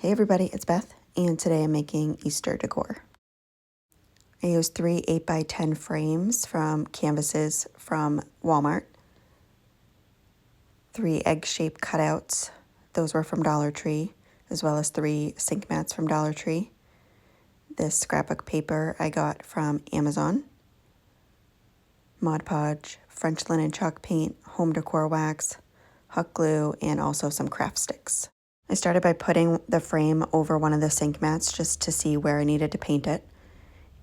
Hey everybody, it's Beth, and today I'm making Easter decor. I used 3 8x10 frames from canvases from Walmart, 3 egg-shaped cutouts, those were from Dollar Tree, as well as 3 sink mats from Dollar Tree. This scrapbook paper I got from Amazon, Mod Podge, French linen chalk paint, home decor wax, hot glue, and also some craft sticks. I started by putting the frame over one of the sink mats just to see where I needed to paint it.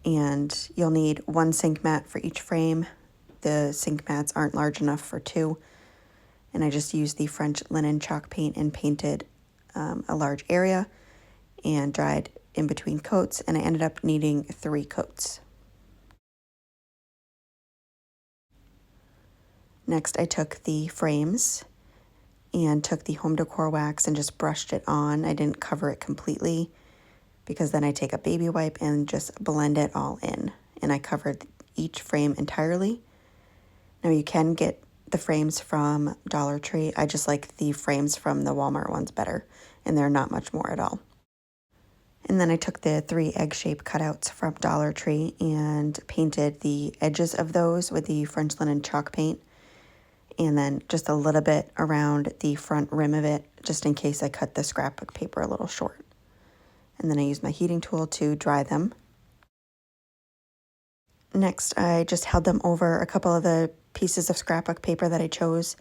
And you'll need 1 sink mat for each frame. The sink mats aren't large enough for 2. And I just used the French linen chalk paint and painted a large area and dried in between coats. And I ended up needing 3 coats. Next, I took the frames and took the home decor wax and just brushed it on. I didn't cover it completely because then I take a baby wipe and just blend it all in. And I covered each frame entirely. Now you can get the frames from Dollar Tree. I just like the frames from the Walmart ones better, and they're not much more at all. And then I took the 3 egg-shaped cutouts from Dollar Tree and painted the edges of those with the French linen chalk paint, and then just a little bit around the front rim of it, just in case I cut the scrapbook paper a little short. And then I used my heating tool to dry them. Next, I just held them over a couple of the pieces of scrapbook paper that I chose,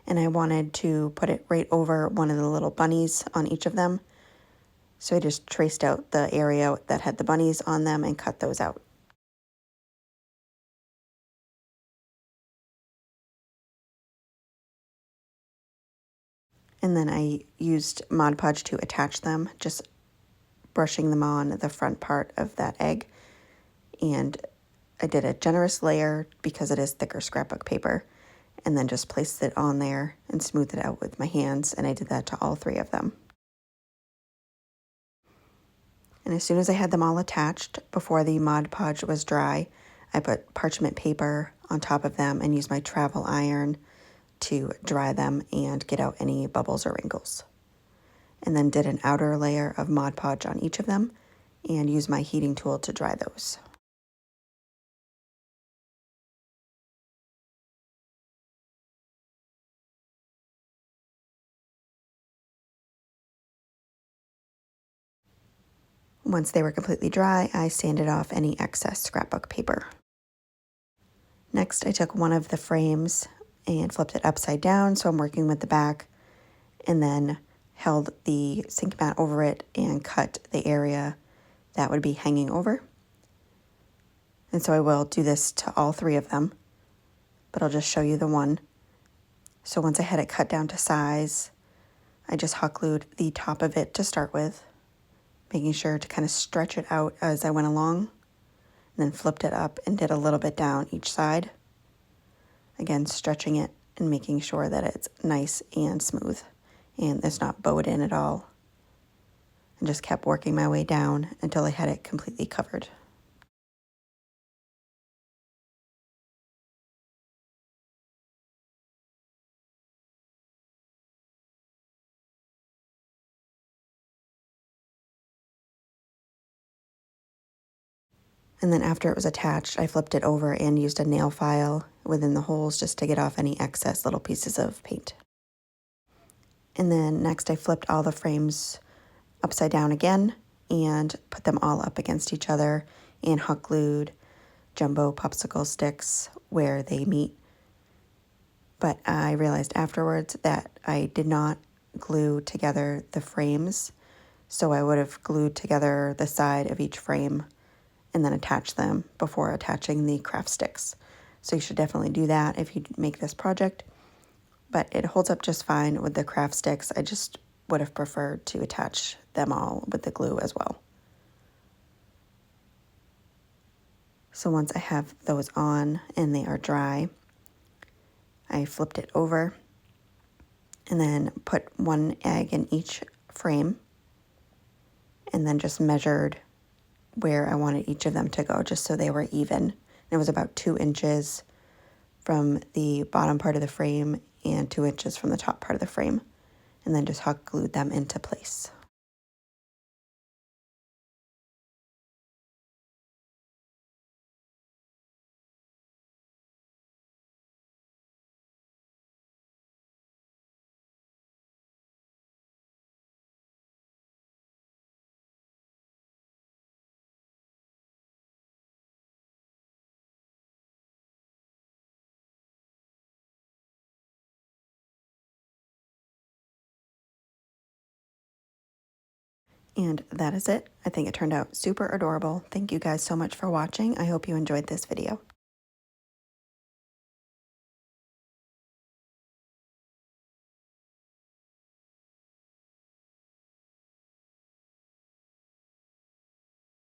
and I wanted to put it right over one of the little bunnies on each of them. So I just traced out the area that had the bunnies on them and cut those out. And then I used Mod Podge to attach them, just brushing them on the front part of that egg. And I did a generous layer because it is thicker scrapbook paper, and then just placed it on there and smoothed it out with my hands, and I did that to all 3 of them. And as soon as I had them all attached, before the Mod Podge was dry, I put parchment paper on top of them and used my travel iron to dry them and get out any bubbles or wrinkles. And then did an outer layer of Mod Podge on each of them and used my heating tool to dry those. Once they were completely dry, I sanded off any excess scrapbook paper. Next, I took one of the frames and flipped it upside down, so I'm working with the back, and then held the sink mat over it and cut the area that would be hanging over. And so I will do this to all 3 of them, but I'll just show you the one. So once I had it cut down to size, I just hot glued the top of it to start with, making sure to kind of stretch it out as I went along, and then flipped it up and did a little bit down each side. Again, stretching it and making sure that it's nice and smooth and it's not bowed in at all. And just kept working my way down until I had it completely covered. And then after it was attached, I flipped it over and used a nail file within the holes just to get off any excess little pieces of paint. And then next I flipped all the frames upside down again and put them all up against each other and hot glued jumbo popsicle sticks where they meet. But I realized afterwards that I did not glue together the frames, so I would have glued together the side of each frame and then attach them before attaching the craft sticks. So you should definitely do that if you make this project. But it holds up just fine with the craft sticks. I just would have preferred to attach them all with the glue as well. So once I have those on and they are dry, I flipped it over and then put 1 egg in each frame and then just measured where I wanted each of them to go just so they were even. And it was about 2 inches from the bottom part of the frame and 2 inches from the top part of the frame, and then just hot glued them into place. And that is it. I think it turned out super adorable. Thank you guys so much for watching. I hope you enjoyed this video.